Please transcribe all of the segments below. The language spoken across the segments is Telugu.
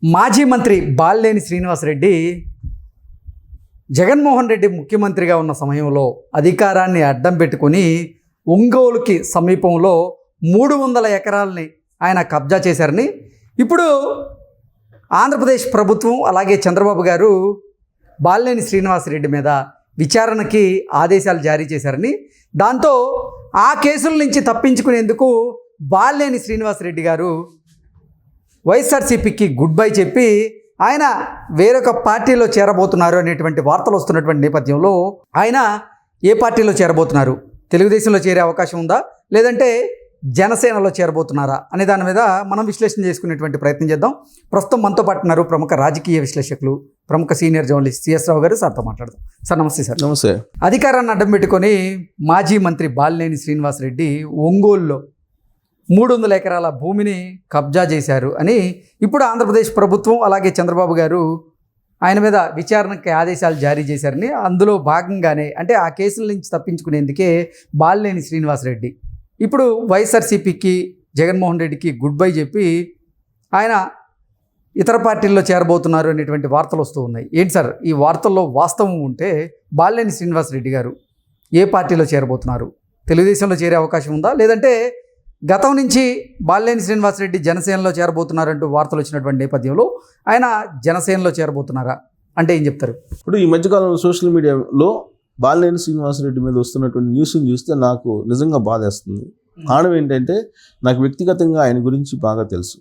మాజీ మంత్రి బాలినేని శ్రీనివాసరెడ్డి జగన్మోహన్ రెడ్డి ముఖ్యమంత్రిగా ఉన్న సమయంలో అధికారాన్ని అడ్డం పెట్టుకుని ఒంగోలుకి సమీపంలో 300 ఎకరాలని ఆయన కబ్జా చేశారని ఇప్పుడు ఆంధ్రప్రదేశ్ ప్రభుత్వం అలాగే చంద్రబాబు గారు బాలినేని శ్రీనివాసరెడ్డి మీద విచారణకి ఆదేశాలు జారీ చేశారని, దాంతో ఆ కేసుల నుంచి తప్పించుకునేందుకు బాలినేని శ్రీనివాసరెడ్డి గారు వైఎస్ఆర్సీపీకి గుడ్ బై చెప్పి ఆయన వేరొక పార్టీలో చేరబోతున్నారు అనేటువంటి వార్తలు వస్తున్నటువంటి నేపథ్యంలో ఆయన ఏ పార్టీలో చేరబోతున్నారు, తెలుగుదేశంలో చేరే అవకాశం ఉందా లేదంటే జనసేనలో చేరబోతున్నారా అనే దాని మీద మనం విశ్లేషణ చేసుకునేటువంటి ప్రయత్నం చేద్దాం. ప్రస్తుతం మనతో పాటు ఉన్నారు ప్రముఖ రాజకీయ విశ్లేషకులు, ప్రముఖ సీనియర్ జర్నలిస్ట్ సిఎస్ రావు గారు. సార్తో మాట్లాడదాం. సార్ నమస్తే. సార్ నమస్తే. అధికారాన్ని అడ్డం పెట్టుకొని మాజీ మంత్రి బాలినేని శ్రీనివాసరెడ్డి ఒంగోలులో 300 ఎకరాల భూమిని కబ్జా చేశారు అని ఇప్పుడు ఆంధ్రప్రదేశ్ ప్రభుత్వం అలాగే చంద్రబాబు గారు ఆయన మీద విచారణకి ఆదేశాలు జారీ చేశారని, అందులో భాగంగానే అంటే ఆ కేసుల నుంచి తప్పించుకునేందుకే బాలినేని శ్రీనివాసరెడ్డి ఇప్పుడు వైఎస్ఆర్సీపీకి జగన్మోహన్ రెడ్డికి గుడ్ బై చెప్పి ఆయన ఇతర పార్టీల్లో చేరబోతున్నారు అనేటువంటి వార్తలు వస్తూ ఉన్నాయి. ఏంటి సార్ ఈ వార్తల్లో వాస్తవం ఉంటే బాలినేని శ్రీనివాసరెడ్డి గారు ఏ పార్టీలో చేరబోతున్నారు, తెలుగుదేశంలో చేరే అవకాశం ఉందా లేదంటే గతం నుంచి బాలినేని శ్రీనివాసరెడ్డి జనసేనలో చేరబోతున్నారంటూ వార్తలు వచ్చినటువంటి నేపథ్యంలో ఆయన జనసేనలో చేరబోతున్నారా అంటే ఏం చెప్తారు? ఇప్పుడు ఈ మధ్యకాలంలో సోషల్ మీడియాలో బాలినేని శ్రీనివాసరెడ్డి మీద వస్తున్నటువంటి న్యూస్ని చూస్తే నాకు నిజంగా బాధేస్తుంది. కారణం ఏంటంటే నాకు వ్యక్తిగతంగా ఆయన గురించి బాగా తెలుసు.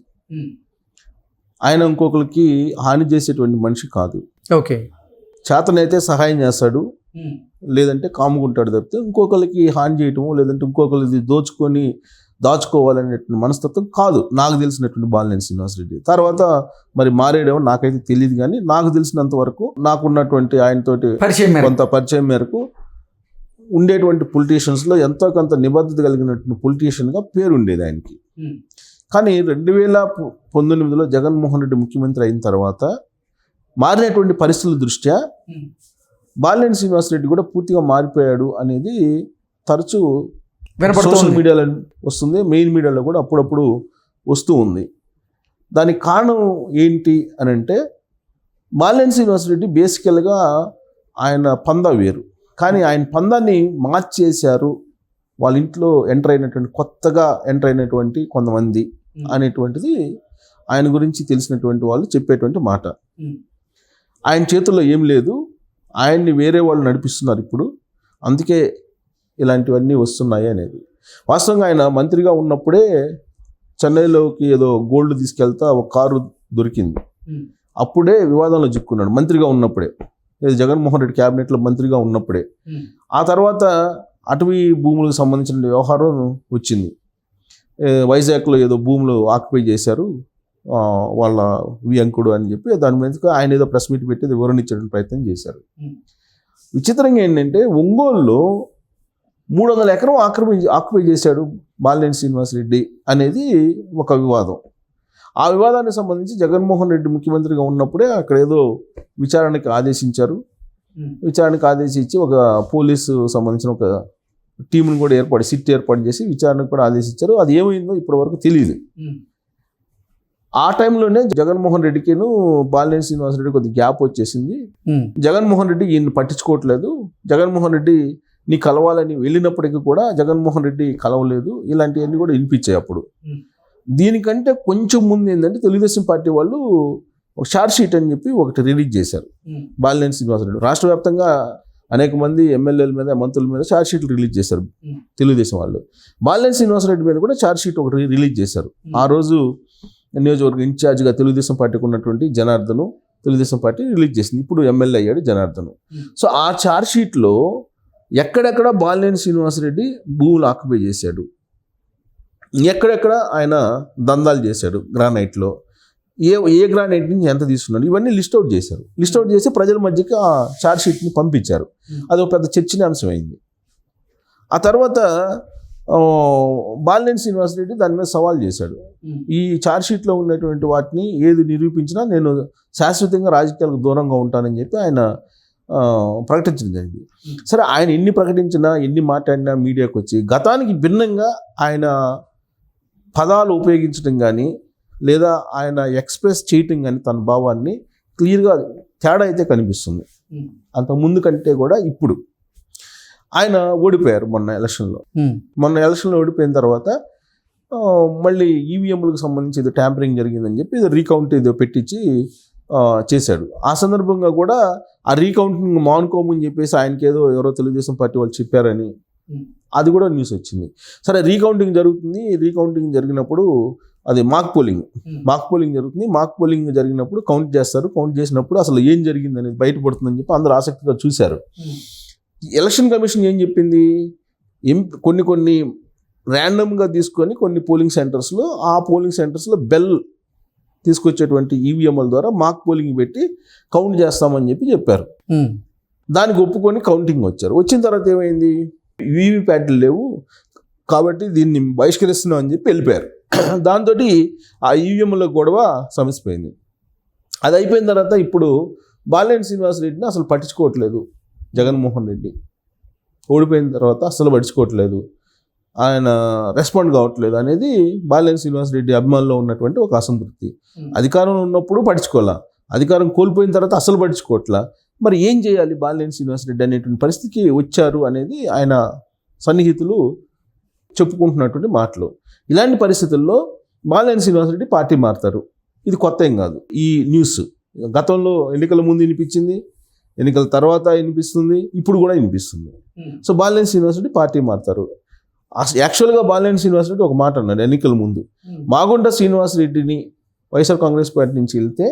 ఆయన ఇంకొకరికి హాని చేసేటువంటి మనిషి కాదు. ఓకే, చేతనైతే సహాయం చేస్తాడు, లేదంటే కాముకుంటాడు తప్పితే ఇంకొకరికి హాని చేయటము లేదంటే ఇంకొకరికి దాచుకోవాలనేటువంటి మనస్తత్వం కాదు నాకు తెలిసినటువంటి బాలినేని శ్రీనివాసరెడ్డి. తర్వాత మరి మారేడేమో నాకైతే తెలియదు, కానీ నాకు తెలిసినంత వరకు నాకున్నటువంటి ఆయనతోటి కొంత పరిచయం మేరకు ఉండేటువంటి పొలిటీషియన్స్లో ఎంతో కొంత నిబద్ధత కలిగినటువంటి పొలిటీషియన్గా పేరు ఉండేది ఆయనకి. కానీ 2019లో జగన్మోహన్ రెడ్డి ముఖ్యమంత్రి అయిన తర్వాత మారినటువంటి పరిస్థితుల దృష్ట్యా బాలినేని శ్రీనివాసరెడ్డి కూడా పూర్తిగా మారిపోయాడు అనేది తరచూ సోషల్ మీడియాలో వస్తుంది, మెయిన్ మీడియాలో కూడా అప్పుడప్పుడు వస్తూ ఉంది. దానికి కారణం ఏంటి అని అంటే బాలినేని శ్రీనివాసరెడ్డి బేసికల్గా ఆయన పందా వేరు, కానీ ఆయన పందాన్ని మార్చేశారు వాళ్ళ ఇంట్లో కొత్తగా ఎంటర్ అయినటువంటి కొంతమంది అనేటువంటిది ఆయన గురించి తెలిసినటువంటి వాళ్ళు చెప్పేటువంటి మాట. ఆయన చేతుల్లో ఏం లేదు, ఆయన్ని వేరే వాళ్ళు నడిపిస్తున్నారు ఇప్పుడు, అందుకే ఇలాంటివన్నీ వస్తున్నాయి అనేది. వాస్తవంగా ఆయన మంత్రిగా ఉన్నప్పుడే చెన్నైలోకి ఏదో గోల్డ్ తీసుకెళ్తా ఒక కారు దొరికింది. అప్పుడే వివాదంలో చిక్కున్నాడు మంత్రిగా ఉన్నప్పుడే, జగన్మోహన్ రెడ్డి క్యాబినెట్లో మంత్రిగా ఉన్నప్పుడే. ఆ తర్వాత అటవీ భూములకు సంబంధించిన వ్యవహారం వచ్చింది. వైజాగ్లో ఏదో భూములు ఆక్యుపై చేశారు వాళ్ళ వియంకుడు అని చెప్పి దాని మీద ఆయన ఏదో ప్రెస్ మీట్ పెట్టి వివరణ ఇచ్చడానికి ప్రయత్నం చేశారు. విచిత్రంగా ఏంటంటే ఒంగోలులో 300 ఎకరం ఆక్యుపై చేశాడు బాలినేని శ్రీనివాసరెడ్డి అనేది ఒక వివాదం. ఆ వివాదానికి సంబంధించి జగన్మోహన్ రెడ్డి ముఖ్యమంత్రిగా ఉన్నప్పుడే అక్కడ ఏదో విచారణకి ఆదేశించారు. విచారణకు ఆదేశించి ఒక పోలీసు సంబంధించిన ఒక టీంను కూడా సిట్ ఏర్పాటు చేసి విచారణకు కూడా ఆదేశించారు. అది ఏమైందో ఇప్పటివరకు తెలియదు. ఆ టైంలోనే జగన్మోహన్ రెడ్డికిను బాలినేని శ్రీనివాసరెడ్డి కొద్ది గ్యాప్ వచ్చేసింది. జగన్మోహన్ రెడ్డి ఈయన పట్టించుకోవట్లేదు, జగన్మోహన్ రెడ్డి నీ కలవాలని వెళ్ళినప్పటికీ కూడా జగన్మోహన్ రెడ్డి కలవలేదు, ఇలాంటివన్నీ కూడా వినిపించాయి అప్పుడు. దీనికంటే కొంచెం ముందు ఏంటంటే తెలుగుదేశం పార్టీ వాళ్ళు ఒక షార్ట్ షీట్ అని చెప్పి ఒకటి రిలీజ్ చేశారు బాలినేని శ్రీనివాసరెడ్డి. రాష్ట్ర వ్యాప్తంగా అనేక మంది ఎమ్మెల్యేల మీద మంత్రుల మీద షార్ట్ షీట్లు రిలీజ్ చేశారు తెలుగుదేశం వాళ్ళు. బాలినేని శ్రీనివాసరెడ్డి మీద కూడా షార్ట్ షీట్ ఒకటి రిలీజ్ చేశారు. ఆ రోజు నియోజకవర్గ ఇన్ఛార్జిగా తెలుగుదేశం పార్టీకి ఉన్నటువంటి జనార్దను తెలుగుదేశం పార్టీ రిలీజ్ చేసింది. ఇప్పుడు ఎమ్మెల్యే అయ్యాడు జనార్దను. సో ఆ ఛార్జ్ షీట్లో ఎక్కడెక్కడ బాలినేని శ్రీనివాసరెడ్డి భూములు ఆక్యుపై చేశాడు, ఎక్కడెక్కడ ఆయన దందాలు చేశాడు, గ్రానైట్లో ఏ గ్రానైట్ నుంచి ఎంత తీసుకున్నాడు, ఇవన్నీ లిస్ట్అవుట్ చేశారు. లిస్ట్అవుట్ చేసి ప్రజల మధ్యకి ఆ ఛార్జ్ షీట్ని పంపించారు. అది ఒక పెద్ద చర్చనీయాంశం అయింది. ఆ తర్వాత బాలినేని శ్రీనివాసరెడ్డి దాని మీద సవాల్ చేశాడు. ఈ ఛార్జ్ షీట్లో ఉన్నటువంటి వాటిని ఏది నిరూపించినా నేను శాశ్వతంగా రాజకీయాలకు దూరంగా ఉంటానని చెప్పి ఆయన ప్రకటించడం జరిగింది. సరే, ఆయన ఎన్ని ప్రకటించినా ఎన్ని మాట్లాడినా మీడియాకు వచ్చి గతానికి భిన్నంగా ఆయన పదాలు ఉపయోగించడం కానీ లేదా ఆయన ఎక్స్ప్రెస్ చేయటం కానీ తన భావాన్ని క్లియర్గా తేడా అయితే కనిపిస్తుంది. అంత ముందు కంటే కూడా ఇప్పుడు ఆయన ఓడిపోయారు మొన్న ఎలక్షన్లో ఓడిపోయిన తర్వాత మళ్ళీ ఈవీఎంలకు సంబంధించి ఏదో ట్యాంపరింగ్ జరిగిందని చెప్పి రీకౌంట్ ఏదో పెట్టించి చేశాడు. ఆ సందర్భంగా కూడా ఆ రీకౌంటింగ్ మానుకోమని చెప్పేసి ఆయనకి ఏదో ఎవరో తెలుగుదేశం పార్టీ వాళ్ళు చెప్పారని అది కూడా న్యూస్ వచ్చింది. సరే, రీకౌంటింగ్ జరుగుతుంది. రీకౌంటింగ్ జరిగినప్పుడు అది మాక్ పోలింగ్ జరుగుతుంది. మాక్ పోలింగ్ జరిగినప్పుడు కౌంట్ చేస్తారు. కౌంట్ చేసినప్పుడు అసలు ఏం జరిగింది అనేది బయటపడుతుందని చెప్పి అందరూ ఆసక్తిగా చూశారు. ఎలక్షన్ కమిషన్ ఏం చెప్పింది, కొన్ని ర్యాండమ్గా తీసుకొని కొన్ని పోలింగ్ సెంటర్స్లో ఆ పోలింగ్ సెంటర్స్లో బెల్ తీసుకొచ్చేటువంటి ఈవీఎంల ద్వారా మాక్ పోలింగ్ పెట్టి కౌంట్ చేస్తామని చెప్పారు. దానికి ఒప్పుకొని కౌంటింగ్ వచ్చారు. వచ్చిన తర్వాత ఏమైంది, వీవీప్యాట్లు లేవు కాబట్టి దీన్ని బహిష్కరిస్తున్నాం అని చెప్పి వెళ్ళిపోయారు. దాంతో ఆ ఈవీఎంల గొడవ సమసిపోయింది. అది అయిపోయిన తర్వాత ఇప్పుడు బాలినేని శ్రీనివాసరెడ్డిని అసలు పట్టించుకోవట్లేదు జగన్మోహన్ రెడ్డి. ఓడిపోయిన తర్వాత అసలు పట్టించుకోవట్లేదు, ఆయన రెస్పాండ్ కావట్లేదు అనేది బాలినేని శ్రీనివాసరెడ్డి అభిమానుల్లో ఉన్నటువంటి ఒక అసంతృప్తి. అధికారంలో ఉన్నప్పుడు పట్టించుకోవాలా, అధికారం కోల్పోయిన తర్వాత అసలు పట్టించుకోవట్లా. మరి ఏం చేయాలి బాలినేని శ్రీనివాసరెడ్డి అనేటువంటి పరిస్థితికి వచ్చారు అనేది ఆయన సన్నిహితులు చెప్పుకుంటున్నటువంటి మాటలు. ఇలాంటి పరిస్థితుల్లో బాలినేని శ్రీనివాసరెడ్డి పార్టీ మారుతారు. ఇది కొత్త ఏం కాదు. ఈ న్యూస్ గతంలో ఎన్నికల ముందు వినిపించింది, ఎన్నికల తర్వాత వినిపిస్తుంది, ఇప్పుడు కూడా వినిపిస్తుంది. సో బాలినేని శ్రీనివాసరెడ్డి పార్టీ మారుతారు. యాక్చువల్గా బాలినేని శ్రీనివాసరెడ్డి ఒక మాట అన్నాడు ఎన్నికల ముందు, మాగుంట శ్రీనివాసరెడ్డిని వైఎస్ఆర్ కాంగ్రెస్ పార్టీ నుంచి వెళ్తే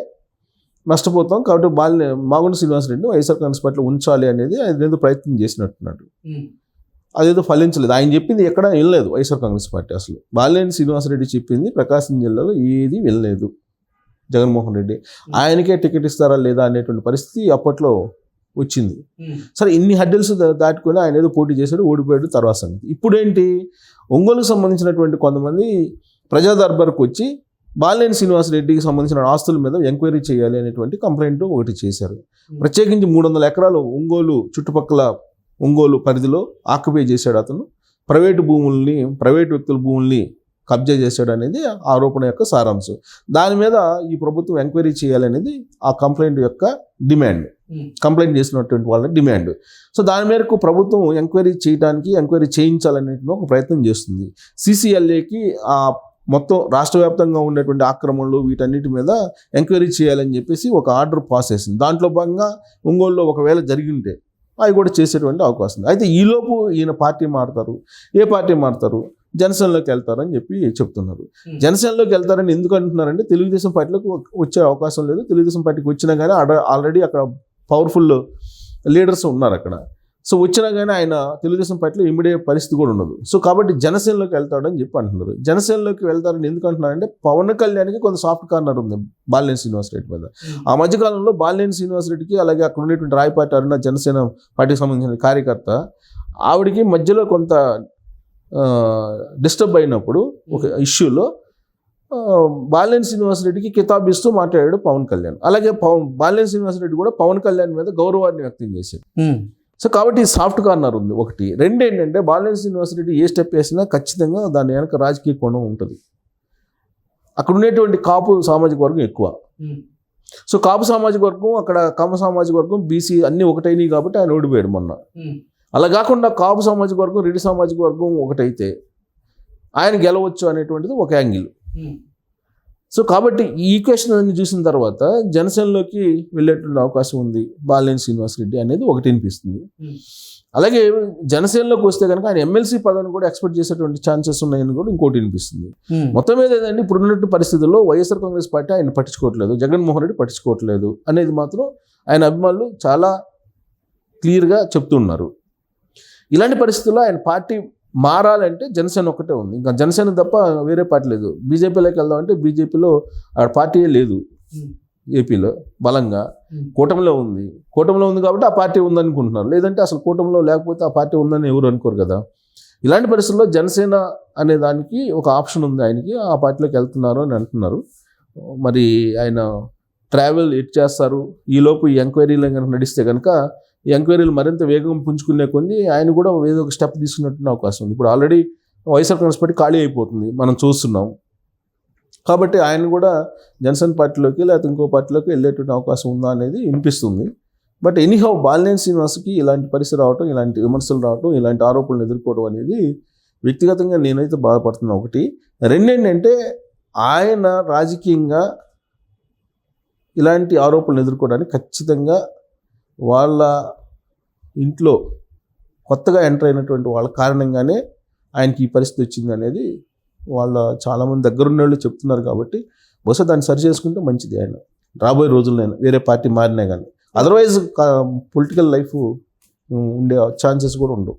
నష్టపోతాం కాబట్టి మాగుంట శ్రీనివాసరెడ్డిని వైఎస్ఆర్ కాంగ్రెస్ పార్టీలో ఉంచాలి అనేది ఆయన ఏదో ప్రయత్నం చేసినట్టున్నాడు. అదేదో ఫలించలేదు. ఆయన చెప్పింది ఎక్కడ వెళ్ళలేదు వైఎస్ఆర్ కాంగ్రెస్ పార్టీ. అసలు బాలినేని శ్రీనివాసరెడ్డి చెప్పింది ప్రకాశం జిల్లాలో ఏది వెళ్ళలేదు జగన్మోహన్ రెడ్డి. ఆయనకే టికెట్ ఇస్తారా లేదా అనేటువంటి పరిస్థితి అప్పట్లో వచ్చింది. సరే, ఇన్ని హడ్డల్స్ దాటుకొని ఆయన ఏదో పోటీ చేశాడు, ఓడిపోయాడు, తర్వాత సంగతి. ఇప్పుడేంటి, ఒంగోలుకు సంబంధించినటువంటి కొంతమంది ప్రజా దర్బార్కు వచ్చి బాలినేని శ్రీనివాసరెడ్డికి సంబంధించిన ఆస్తుల మీద ఎంక్వైరీ చేయాలి అనేటువంటి కంప్లైంట్ ఒకటి చేశారు. ప్రత్యేకించి 300 ఎకరాలు ఒంగోలు చుట్టుపక్కల ఒంగోలు పరిధిలో ఆక్యుపై చేశాడు అతను. ప్రైవేటు వ్యక్తుల భూముల్ని కబ్జా చేశాడు అనేది ఆరోపణ యొక్క సారాంశం. దాని మీద ఈ ప్రభుత్వం ఎంక్వైరీ చేయాలనేది ఆ కంప్లైంట్ యొక్క డిమాండ్, కంప్లైంట్ చేసినటువంటి వాళ్ళ డిమాండ్. సో దాని మేరకు ప్రభుత్వం ఎంక్వైరీ చేయించాలనే ఒక ప్రయత్నం చేస్తుంది. CCLAకి ఆ మొత్తం రాష్ట్ర వ్యాప్తంగా ఉన్నటువంటి ఆక్రమణలు వీటన్నిటి మీద ఎంక్వైరీ చేయాలని చెప్పేసి ఒక ఆర్డర్ పాస్ చేసింది. దాంట్లో భాగంగా ఒంగోలులో ఒకవేళ జరిగింటే అవి కూడా చేసేటువంటి అవకాశం ఉంది. అయితే ఈలోపు ఈయన పార్టీ మారుతారు. ఏ పార్టీ మారుతారు, జనసేనలోకి వెళ్తారని చెప్తున్నారు. జనసేనలోకి వెళ్తారని ఎందుకు అంటున్నారంటే తెలుగుదేశం పార్టీలోకి వచ్చే అవకాశం లేదు. తెలుగుదేశం పార్టీకి వచ్చినా కానీ ఆల్రెడీ అక్కడ పవర్ఫుల్ లీడర్స్ ఉన్నారు అక్కడ. సో వచ్చినా కానీ ఆయన తెలుగుదేశం పార్టీలో ఇమిడియట్ పరిస్థితి కూడా ఉండదు. సో కాబట్టి జనసేనలోకి వెళ్తాడని చెప్పి అంటున్నారు. జనసేనలోకి వెళ్తారని ఎందుకు అంటున్నారంటే పవన్ కళ్యాణ్కి కొంత సాఫ్ట్ కార్నర్ ఉంది బాలినేని శ్రీనివాసరెడ్డి మీద. ఆ మధ్యకాలంలో బాలినేని శ్రీనివాసరెడ్డికి అలాగే అక్కడ ఉండేటువంటి రాయపాటి అరుణ జనసేన పార్టీకి సంబంధించిన కార్యకర్త ఆవిడికి మధ్యలో కొంత డిస్టర్బ్ అయినప్పుడు ఒక ఇష్యూలో బాలినేని శ్రీనివాసరెడ్డికి కితాబిస్తూ మాట్లాడాడు పవన్ కళ్యాణ్. అలాగే బాలినేని శ్రీనివాసరెడ్డి కూడా పవన్ కళ్యాణ్ మీద గౌరవాన్ని వ్యక్తం చేశాడు. సో కాబట్టి సాఫ్ట్ కార్నర్ ఉంది ఒకటి. రెండు ఏంటంటే బాలినేని శ్రీనివాసరెడ్డి ఏ స్టెప్ వేసినా ఖచ్చితంగా దాని వెనక రాజకీయ కోణం ఉంటుంది. అక్కడ ఉండేటువంటి కాపు సామాజిక వర్గం ఎక్కువ. సో కాపు సామాజిక వర్గం, అక్కడ కమ్మ సామాజిక వర్గం, బీసీ అన్నీ ఒకటైనవి కాబట్టి ఆయన ఓడిపోయాడు మొన్న. అలా కాకుండా కాపు సామాజిక వర్గం, రెడ్డి సామాజిక వర్గం ఒకటైతే ఆయన గెలవచ్చు అనేటువంటిది ఒక యాంగిల్. సో కాబట్టి ఈ ఈక్వేషన్ అన్ని చూసిన తర్వాత జనసేనలోకి వెళ్ళేటువంటి అవకాశం ఉంది బాలినేని శ్రీనివాసరెడ్డి అనేది ఒకటి అనిపిస్తుంది. అలాగే జనసేనలోకి వస్తే కనుక ఆయన ఎమ్మెల్సీ పదవిని కూడా ఎక్స్పెక్ట్ చేసేటువంటి ఛాన్సెస్ ఉన్నాయని కూడా ఇంకోటి అనిపిస్తుంది. మొత్తం మీద ఏదండి, ఇప్పుడు ఉన్నట్టు పరిస్థితుల్లో వైఎస్ఆర్ కాంగ్రెస్ పార్టీ ఆయన పట్టించుకోవట్లేదు, జగన్మోహన్ రెడ్డి పట్టించుకోవట్లేదు అనేది మాత్రం ఆయన అభిమానులు చాలా క్లియర్గా చెప్తున్నారు. ఇలాంటి పరిస్థితుల్లో ఆయన పార్టీ మారాలంటే జనసేన ఒక్కటే ఉంది, ఇంకా జనసేన తప్ప వేరే పార్టీ లేదు. బీజేపీలోకి వెళ్దామంటే బీజేపీలో ఆ పార్టీయే లేదు. ఏపీలో బలంగా కూటమిలో ఉంది కాబట్టి ఆ పార్టీ ఉందనుకుంటున్నారు. లేదంటే అసలు కూటమిలో లేకపోతే ఆ పార్టీ ఉందని ఎవరు అనుకోరు కదా. ఇలాంటి పరిస్థితుల్లో జనసేన అనే దానికి ఒక ఆప్షన్ ఉంది ఆయనకి, ఆ పార్టీలోకి వెళ్తున్నారు అని అంటున్నారు. మరి ఆయన ట్రావెల్ ఎట్ చేస్తారు. ఈలోపు ఈ ఎంక్వైరీలు కనుక నడిస్తే కనుక ఈ ఎంక్వైరీలు మరింత వేగం పుంజుకునే కొద్ది ఆయన కూడా ఏదో ఒక స్టెప్ తీసుకున్నట్టు అవకాశం ఉంది. ఇప్పుడు ఆల్రెడీ వైఎస్ఆర్ కాంగ్రెస్ పార్టీ ఖాళీ అయిపోతుంది, మనం చూస్తున్నాం. కాబట్టి ఆయన కూడా జనసేన పార్టీలోకి లేకపోతే ఇంకో పార్టీలోకి వెళ్ళేటువంటి అవకాశం ఉందా అనేది వినిపిస్తుంది. బట్ ఎనీహౌ బాలినేని శ్రీనివాస్కి ఇలాంటి పరిస్థితి రావటం, ఇలాంటి విమర్శలు రావటం, ఇలాంటి ఆరోపణలు ఎదుర్కోవడం అనేది వ్యక్తిగతంగా నేనైతే బాధపడుతున్నా. ఒకటి. రెండేంటంటే ఆయన రాజకీయంగా ఇలాంటి ఆరోపణలు ఎదుర్కోవడానికి ఖచ్చితంగా వాళ్ళ ఇంట్లో కొత్తగా ఎంటర్ అయినటువంటి వాళ్ళ కారణంగానే ఆయనకి ఈ పరిస్థితి వచ్చింది అనేది వాళ్ళ చాలామంది దగ్గరున్న వాళ్ళు చెప్తున్నారు. కాబట్టి బహుశా దాన్ని సరి చేసుకుంటే మంచిది. ఆయన రాబోయే రోజుల్లో వేరే పార్టీ మారినా కానీ, అదర్వైజ్ పొలిటికల్ లైఫ్ ఉండే ఛాన్సెస్ కూడా ఉండవు.